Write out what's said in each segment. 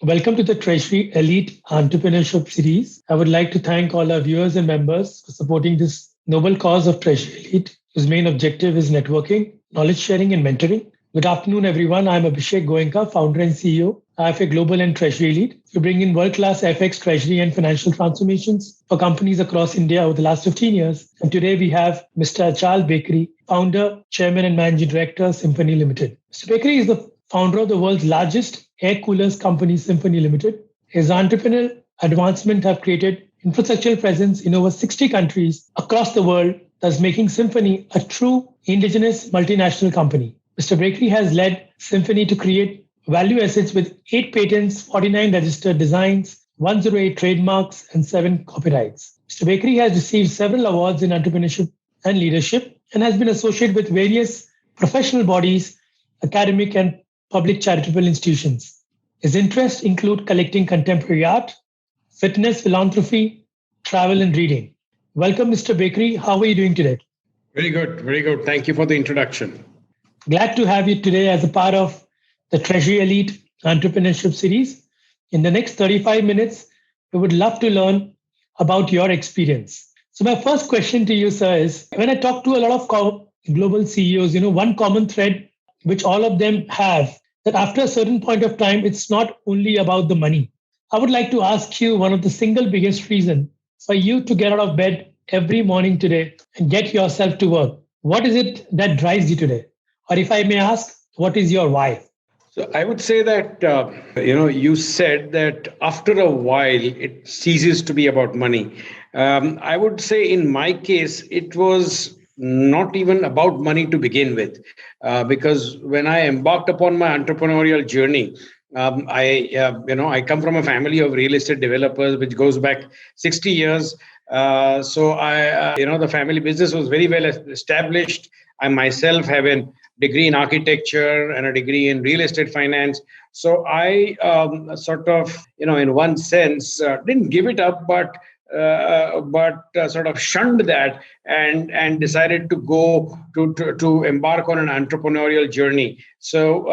Welcome to the Treasury Elite Entrepreneurship Series. I would like to thank all our viewers and members for supporting this noble cause of Treasury Elite, whose main objective is networking, knowledge sharing, and mentoring. Good afternoon, everyone. I'm Abhishek Goenka, founder and CEO, IFA Global and Treasury Elite. We bring in world-class FX, treasury, and financial transformations for companies across India over the last 15 years. And today we have Mr. Achal Bakery, founder, chairman, and managing director, Symphony Limited. Mr. Bakery is the founder of the world's largest air coolers company, Symphony Limited. His entrepreneurial advancement have created infrastructural presence in over 60 countries across the world, thus making Symphony a true indigenous multinational company. Mr. Bakery has led Symphony to create value assets with 8 patents, 49 registered designs, 108 trademarks, and 7 copyrights. Mr. Bakery has received several awards in entrepreneurship and leadership and has been associated with various professional bodies, academic and public charitable institutions. His interests include collecting contemporary art, fitness, philanthropy, travel, and reading. Welcome, Mr. Bakery. How are you doing today? Very good, very good. Thank you for the introduction. Glad to have you today as a part of the Treasury Elite Entrepreneurship Series. In the next 35 minutes, we would love to learn about your experience. So my first question to you, sir, is when I talk to a lot of global CEOs, one common thread which all of them have, that after a certain point of time, it's not only about the money. I would like to ask you one of the single biggest reason for you to get out of bed every morning today and get yourself to work. What is it that drives you today? Or if I may ask, what is your why? So I would say that, you said that after a while, it ceases to be about money. I would say in my case, it was not even about money to begin with, because when I embarked upon my entrepreneurial journey, I come from a family of real estate developers, which goes back 60 years. The family business was very well established. I myself have a degree in architecture and a degree in real estate finance. So I in one sense, didn't give it up, but sort of shunned that and decided to go to embark on an entrepreneurial journey. So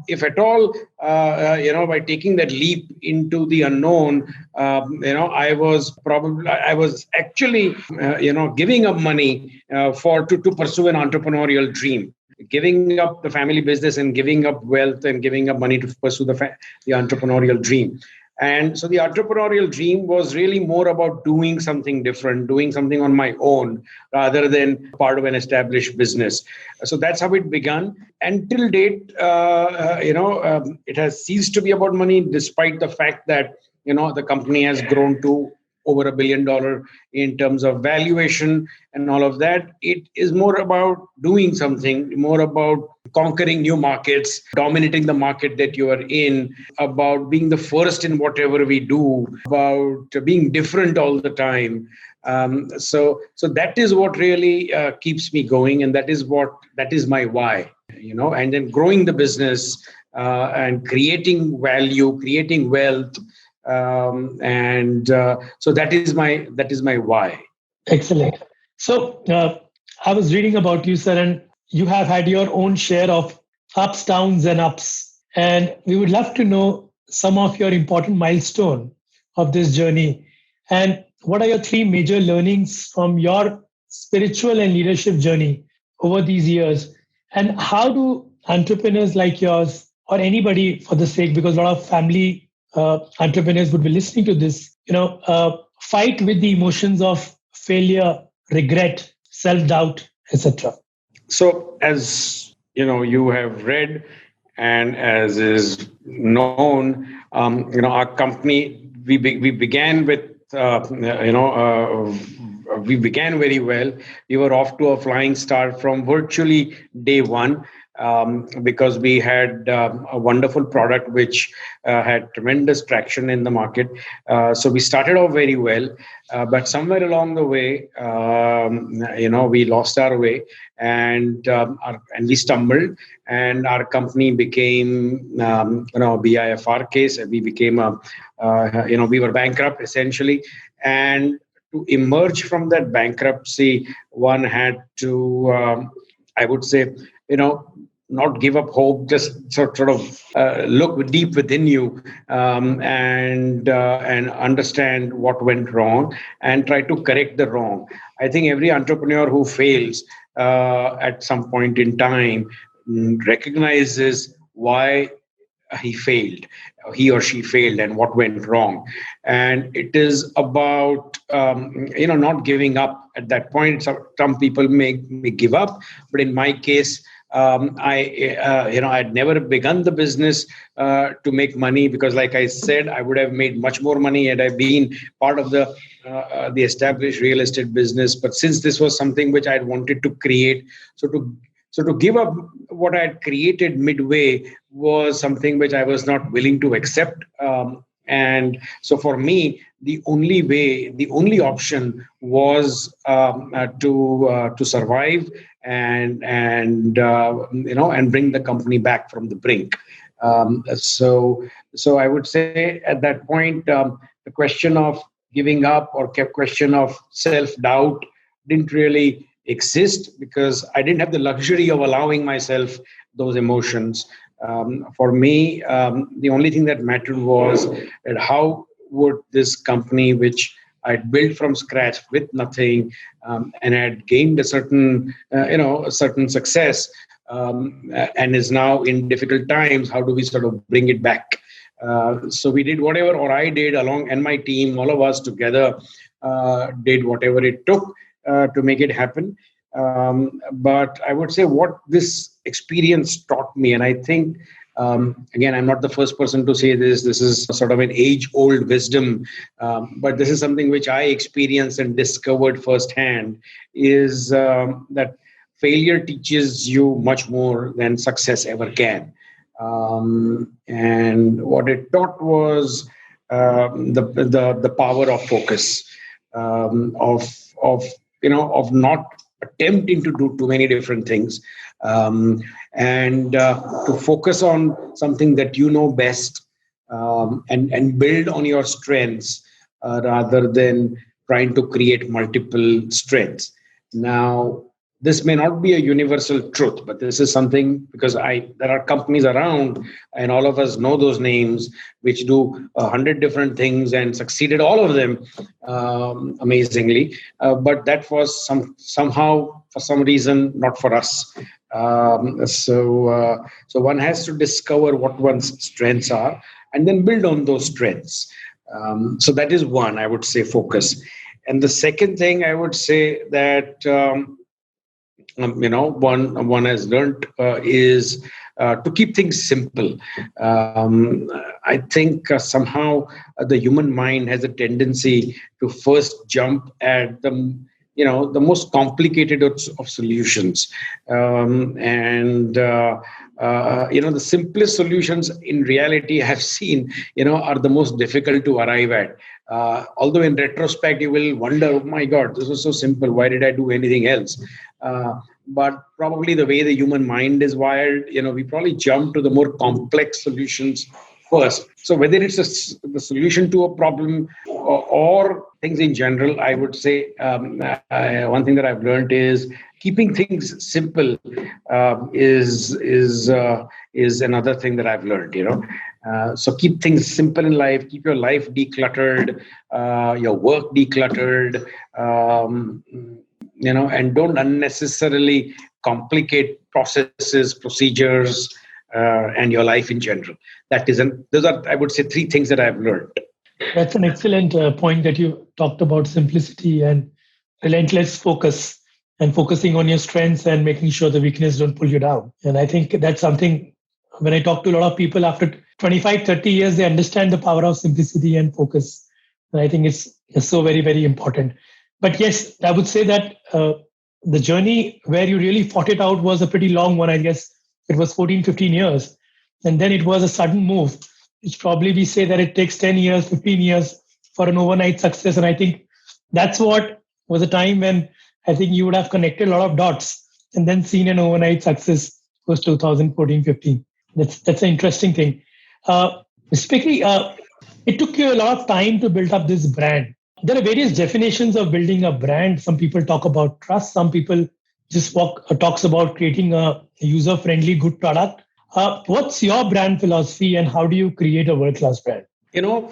if at all, by taking that leap into the unknown, I was actually giving up money to pursue an entrepreneurial dream, giving up the family business and giving up wealth and giving up money to pursue the entrepreneurial dream. And so the entrepreneurial dream was really more about doing something different, doing something on my own rather than part of an established business. So that's how it began. Until date, it has ceased to be about money, despite the fact that, the company has grown to over $1 billion in terms of valuation and all of that. It is more about doing something, more about conquering new markets, dominating the market that you are in, about being the first in whatever we do, about being different all the time. So that is what really keeps me going, and that is my why. And then growing the business and creating value, creating wealth. So that is my why. Excellent. So I was reading about you, sir, and you have had your own share of ups, downs, and ups. And we would love to know some of your important milestone of this journey. And what are your 3 major learnings from your spiritual and leadership journey over these years? And how do entrepreneurs like yours, or anybody for the sake, because a lot of family entrepreneurs would be listening to this, fight with the emotions of failure, regret, self-doubt, etc. So as you have read, and as is known, our company, we began with, we began very well. We were off to a flying start from virtually day one. Because we had a wonderful product which had tremendous traction in the market. So we started off very well, but somewhere along the way, we lost our way and we stumbled, and our company became, BIFR case. We became we were bankrupt essentially, and to emerge from that bankruptcy, one had to, I would say, not give up hope, just sort of look deep within you, and understand what went wrong and try to correct the wrong. I think every entrepreneur who fails at some point in time recognizes why he or she failed and what went wrong. And it is about not giving up at that point. Some people may give up, but in my case, I'd never begun the business to make money, because like I said, I would have made much more money had I been part of the established real estate business. But since this was something which I'd wanted to create, so to give up what I had created midway was something which I was not willing to accept. And so for me, the only option was to survive and bring the company back from the brink. So I would say at that point, the question of giving up or question of self-doubt didn't really exist, because I didn't have the luxury of allowing myself those emotions. For me, the only thing that mattered was that how would this company, which I'd built from scratch with nothing, and had gained a certain success, and is now in difficult times, how do we sort of bring it back? So we did whatever, or I did along, and my team, all of us together, did whatever it took to make it happen. But I would say what this experience taught me, and I think, again, I'm not the first person to say this. This is sort of an age-old wisdom, but this is something which I experienced and discovered firsthand, is that failure teaches you much more than success ever can. And what it taught was the power of focus, of not attempting to do too many different things, and to focus on something that you know best, and build on your strengths, rather than trying to create multiple strengths. Now, this may not be a universal truth, but this is something, because there are companies around, and all of us know those names, which do 100 different things and succeeded all of them amazingly. But that was somehow, for some reason, not for us. So one has to discover what one's strengths are and then build on those strengths. So that is one, I would say, focus. And the second thing I would say that one has learned is to keep things simple. I think somehow the human mind has a tendency to first jump at the most complicated of solutions, the simplest solutions in reality I've seen, are the most difficult to arrive at. Although in retrospect, you will wonder, oh my God, this was so simple. Why did I do anything else? But probably the way the human mind is wired, we probably jump to the more complex solutions first. So whether it's the solution to a problem or things in general, I would say one thing that I've learned is keeping things simple is another thing that I've learned. So keep things simple in life. Keep your life decluttered, your work decluttered, and don't unnecessarily complicate processes, procedures, and your life in general. Those are, I would say, three things that I've learned. That's an excellent point that you talked about: simplicity and relentless focus, and focusing on your strengths and making sure the weakness don't pull you down. And I think that's something, when I talk to a lot of people after 25, 30 years, they understand the power of simplicity and focus. And I think it's so very, very important. But yes, I would say that the journey where you really fought it out was a pretty long one. I guess it was 14, 15 years. And then it was a sudden move, which probably we say that it takes 10 years, 15 years for an overnight success. And I think that's what was a time when I think you would have connected a lot of dots and then seen an overnight success was 2014, 15. That's an interesting thing. Specifically, it took you a lot of time to build up this brand. There are various definitions of building a brand. Some people talk about trust. Some people just talks about creating a user-friendly, good product. What's your brand philosophy and how do you create a world-class brand?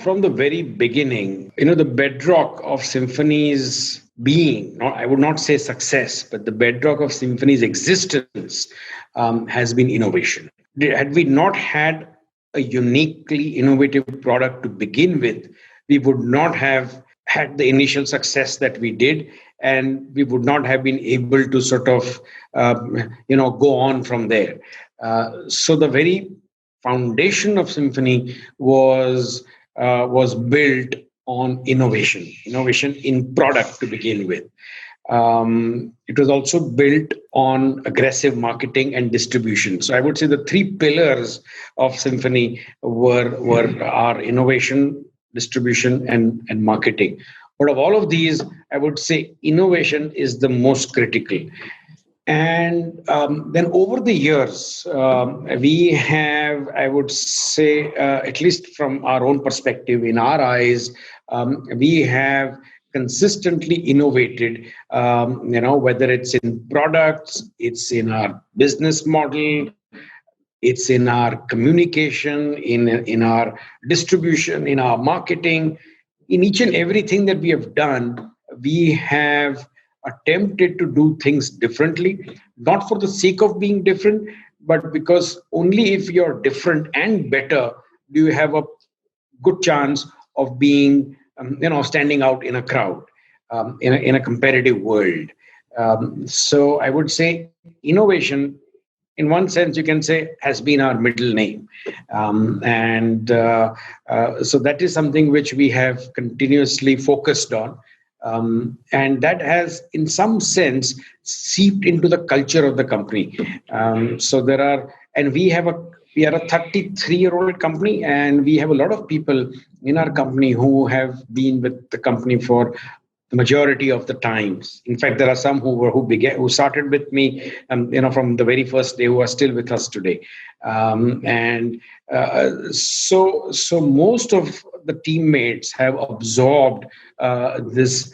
From the very beginning, the bedrock of Symphony's being, I would not say success, but the bedrock of Symphony's existence has been innovation. Had we not had a uniquely innovative product to begin with, we would not have had the initial success that we did, and we would not have been able to sort of, go on from there. So the very foundation of Symphony was built on innovation in product to begin with. It was also built on aggressive marketing and distribution. So I would say the three pillars of Symphony were our innovation, distribution, and marketing. But of all of these, I would say innovation is the most critical. And then over the years, we have, I would say, at least from our own perspective, in our eyes, we have consistently innovated, whether it's in products, it's in our business model, it's in our communication, in our distribution, in our marketing, in each and everything that we have done, we have attempted to do things differently, not for the sake of being different, but because only if you're different and better do you have a good chance of being, standing out in a crowd, in a competitive world. So I would say innovation, in one sense, you can say, has been our middle name. So that is something which we have continuously focused on. And that has, in some sense, seeped into the culture of the company. We are a 33-year-old company, and we have a lot of people in our company who have been with the company for the majority of the times. In fact, there are some who started with me, from the very first day, who are still with us today. So most of the teammates have absorbed this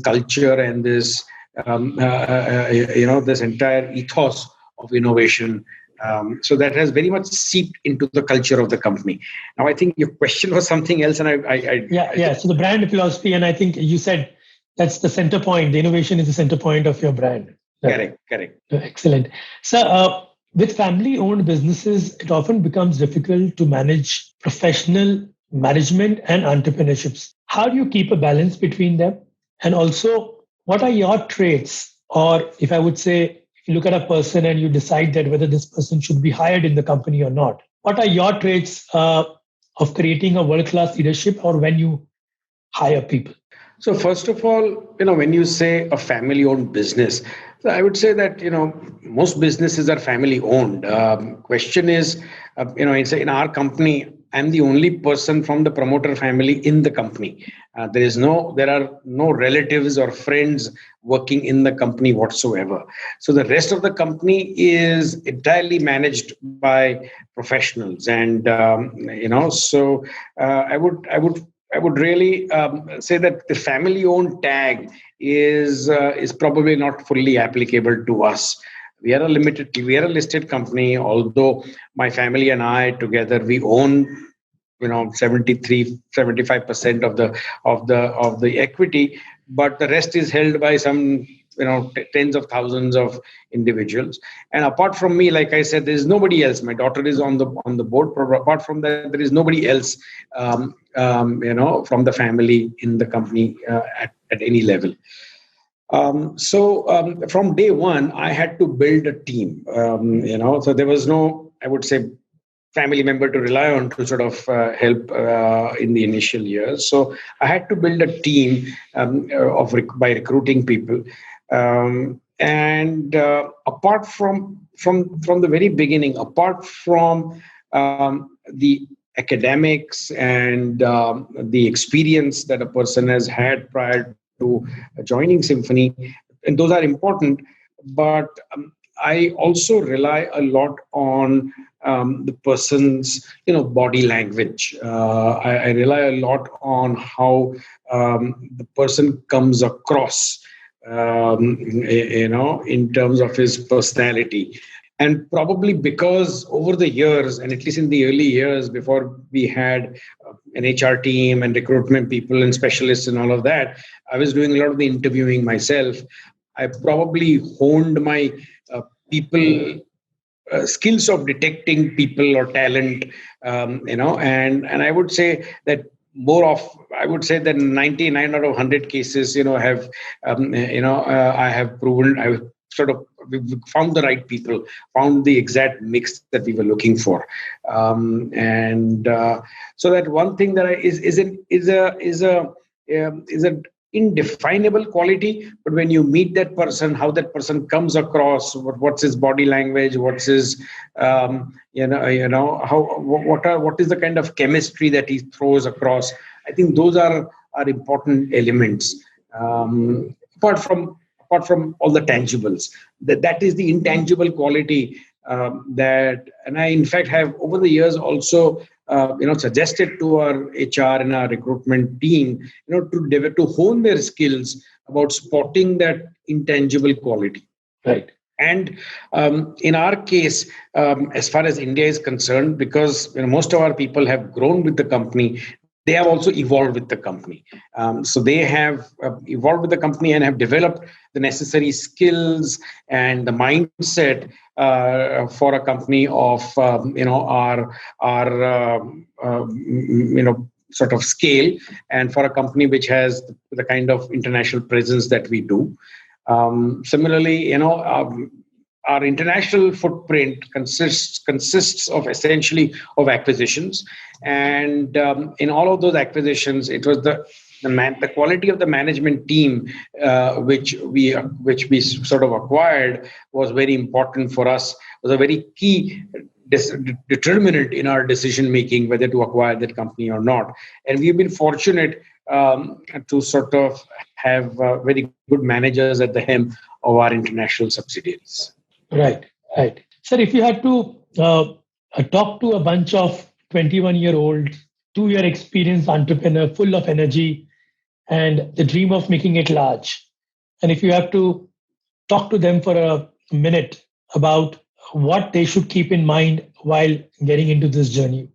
culture and this this entire ethos of innovation. So that has very much seeped into the culture of the company. Now, I think your question was something else, and So the brand philosophy, and I think you said that's the center point. The innovation is the center point of your brand. Correct. Excellent. So, with family-owned businesses, it often becomes difficult to manage professional management and entrepreneurships. How do you keep a balance between them? And also, what are your traits? Or if I would say, if you look at a person and you decide that whether this person should be hired in the company or not, what are your traits of creating a world-class leadership or when you hire people? So first of all, when you say a family-owned business, I would say that, most businesses are family-owned. Question is, in our company, I'm the only person from the promoter family in the company. There are no relatives or friends working in the company whatsoever. So the rest of the company is entirely managed by professionals, and I would really say that the family-owned tag is probably not fully applicable to us. We are a listed company. Although my family and I together, we own 75% of the equity, but the rest is held by some tens of thousands of individuals. And apart from me, like I said, there is nobody else. My daughter is on the board. Apart from that, there is nobody else from the family in the company at any level. From day one, I had to build a team. So there was no, I would say, family member to rely on to sort of help in the initial years. So I had to build a team by recruiting people. Apart from the very beginning, apart from the academics and the experience that a person has had prior to joining Symphony, and those are important, but I also rely a lot on the person's body language. I rely a lot on how the person comes across in terms of his personality. And probably because over the years, and at least in the early years before we had an HR team and recruitment people and specialists and all of that, I was doing a lot of the interviewing myself. I probably honed my people skills of detecting people or talent, and I would say that I would say that 99 out of 100 cases, have, I have proven, we found the right people, found the exact mix that we were looking for, and so that one thing that is a indefinable quality, but when you meet that person, how that person comes across, what's his body language, what's his what is the kind of chemistry that he throws across, I think those are important elements, apart from all the tangibles. That is the intangible quality, and I in fact have over the years also suggested to our HR and our recruitment team, to hone their skills about spotting that intangible quality. Right. And in our case, as far as India is concerned, because most of our people have grown with the company, they have also evolved with the company. So they have evolved with the company and have developed the necessary skills and the mindset for a company of sort of scale, and for a company which has the kind of international presence that we do. Similarly, our international footprint consists of essentially of acquisitions, and in all of those acquisitions, it was the quality of the management team which we sort of acquired was very important for us. Was a very key determinant in our decision making whether to acquire that company or not. And we've been fortunate to sort of have very good managers at the helm of our international subsidiaries. Right. Sir, if you had to talk to a bunch of 21-year-old, 2-year experienced entrepreneur full of energy and the dream of making it large, and if you have to talk to them for a minute about what they should keep in mind while getting into this journey,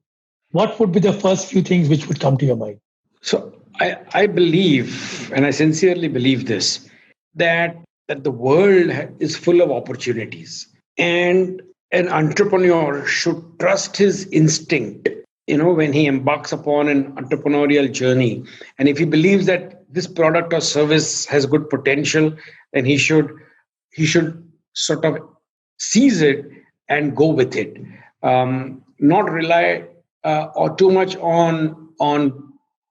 what would be the first few things which would come to your mind? So I believe, and I sincerely believe this, that the world is full of opportunities, and an entrepreneur should trust his instinct, when he embarks upon an entrepreneurial journey. And if he believes that this product or service has good potential, then he should sort of seize it and go with it. Not rely or too much on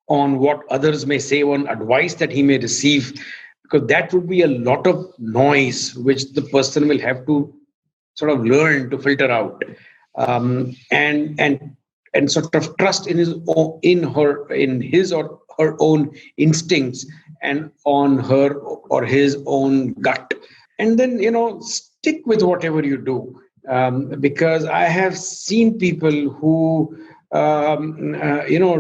what others may say, on advice that he may receive, because that would be a lot of noise which the person will have to sort of learn to filter out, and sort of trust in his or her own instincts and on her or his own gut, and then stick with whatever you do, because I have seen people who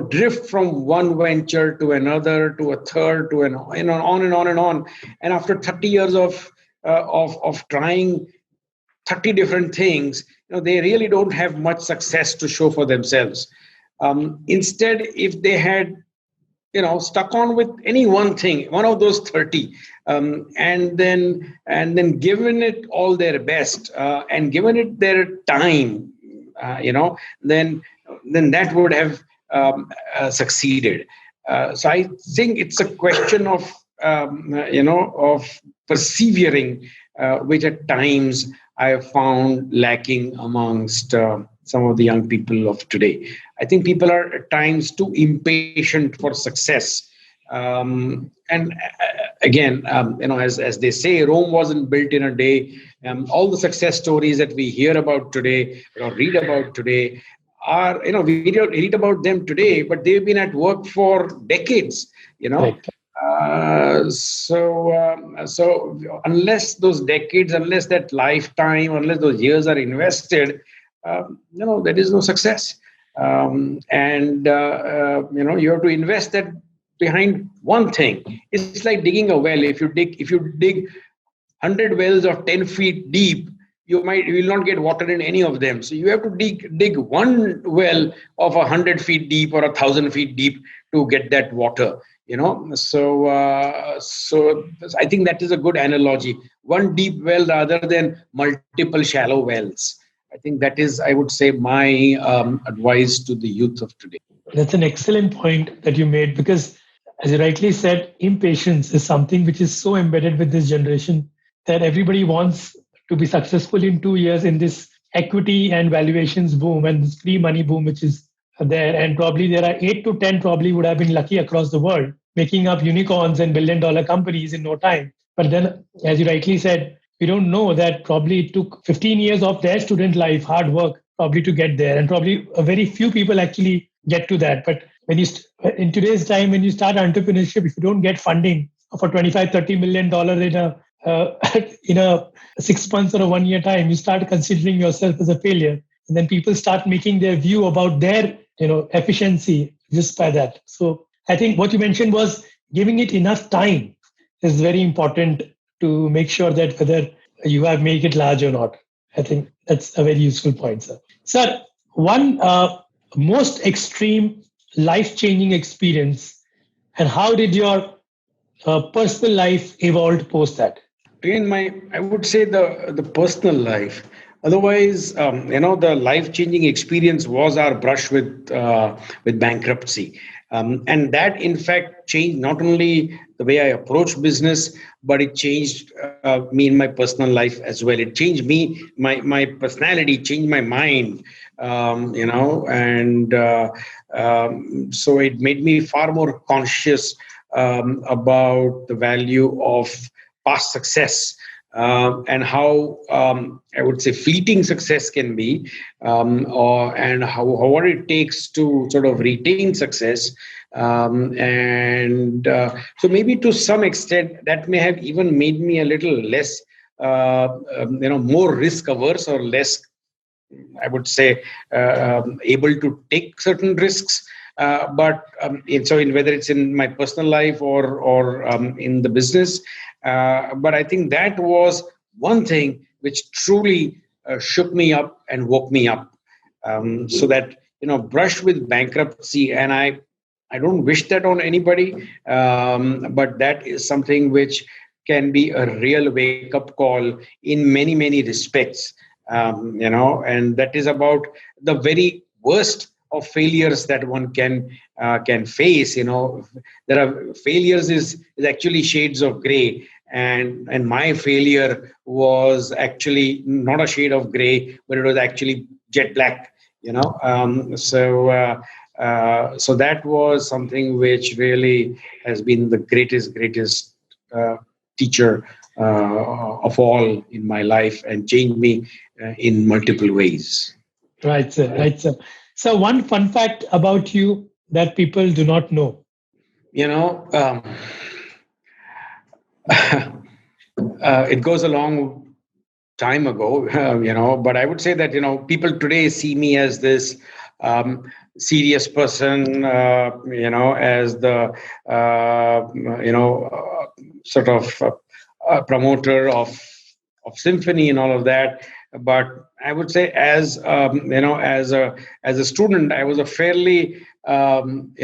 drift from one venture to another, to a third, to on and on. And after 30 years of trying 30 different things, they really don't have much success to show for themselves. Instead, if they had, stuck on with any one thing, one of those 30, and then given it all their best, and given it their time, then that would have succeeded. So I think it's a question of of persevering, which at times I have found lacking amongst some of the young people of today. I think people are at times too impatient for success. And again, as they say, Rome wasn't built in a day. All the success stories that we hear about today or read about today are, we read about them today, but they've been at work for decades, Right. So unless those decades, unless that lifetime, unless those years are invested, there is no success. You have to invest that behind one thing. It's like digging a well. If you dig 100 wells of 10 feet deep, you will not get water in any of them. So you have to dig one well of 100 feet deep or 1,000 feet deep to get that water. So I think that is a good analogy. One deep well rather than multiple shallow wells. I think that is, I would say, my advice to the youth of today. That's an excellent point that you made because, as you rightly said, impatience is something which is so embedded with this generation that everybody wants to be successful in 2 years in this equity and valuations boom and this free money boom, which is there. And probably there are 8 to 10 probably would have been lucky across the world, making up unicorns and billion-dollar companies in no time. But then, as you rightly said, we don't know that probably it took 15 years of their student life, hard work, probably to get there. And probably a very few people actually get to that. But when in today's time, when you start entrepreneurship, if you don't get funding for 25, $30 million in in a 6 months or a 1 year time, you start considering yourself as a failure. And then people start making their view about their, efficiency just by that. So I think what you mentioned was giving it enough time is very important to make sure that whether you have make it large or not. I think that's a very useful point, sir. Sir, one most extreme life-changing experience, and how did your personal life evolve post that? In I would say the personal life. Otherwise, the life-changing experience was our brush with bankruptcy, and that in fact changed not only the way I approach business, but it changed me in my personal life as well. It changed me, my personality, changed my mind, and so it made me far more conscious about the value of past success. And how I would say fleeting success can be, and how what it takes to sort of retain success, and so maybe to some extent that may have even made me a little less, more risk averse or less, I would say, able to take certain risks. But whether it's in my personal life or in the business. But I think that was one thing which truly shook me up and woke me up. So that, brush with bankruptcy, and I don't wish that on anybody, but that is something which can be a real wake-up call in many, many respects. And that is about the very worst of failures that one can face. There are failures is actually shades of gray, and my failure was actually not a shade of gray, but it was actually jet black. So that was something which really has been the greatest teacher of all in my life and changed me in multiple ways. Right, sir. Right, sir. So one fun fact about you that people do not know. It goes a long time ago, but I would say that, people today see me as this serious person, as the, sort of promoter of symphony and all of that. But I would say, as as a student, I was a fairly sort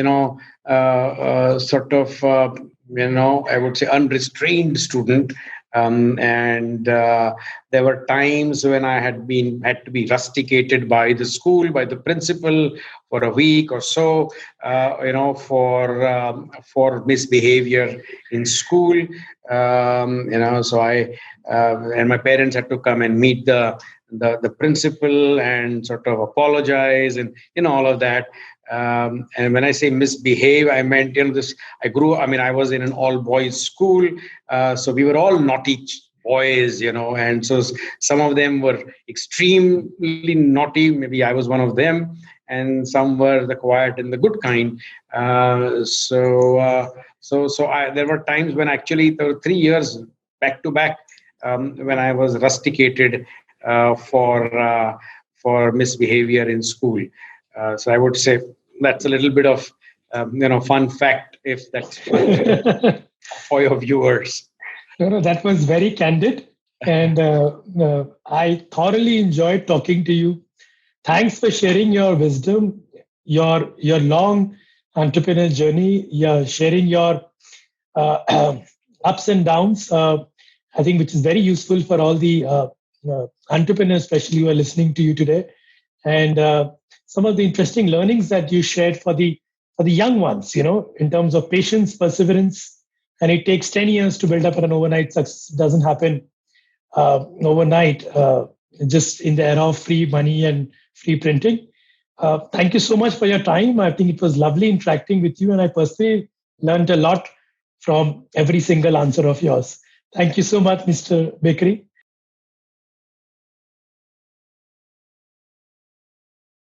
of I would say unrestrained student, and there were times when I had to be rusticated by the school, by the principal, for a week or so, for misbehavior in school. So I and my parents had to come and meet the principal and sort of apologize and all of that. And when I say misbehave, I meant this. I was in an all boys school, so we were all naughty boys, and so some of them were extremely naughty. Maybe I was one of them, and some were the quiet and the good kind. So there were times when actually there were 3 years back to back when I was rusticated for misbehavior in school. So I would say that's a little bit of fun fact, if that's for your viewers. No, that was very candid. And I thoroughly enjoyed talking to you. Thanks for sharing your wisdom, your long entrepreneurial journey, sharing your uh, ups and downs. I think which is very useful for all the entrepreneurs, especially who are listening to you today, and some of the interesting learnings that you shared for the young ones. In terms of patience, perseverance, and it takes 10 years to build up an overnight success. It doesn't happen overnight, just in the era of free money and free printing. Thank you so much for your time. I think it was lovely interacting with you, and I personally learned a lot from every single answer of yours. Thank you so much, Mr. Bakery.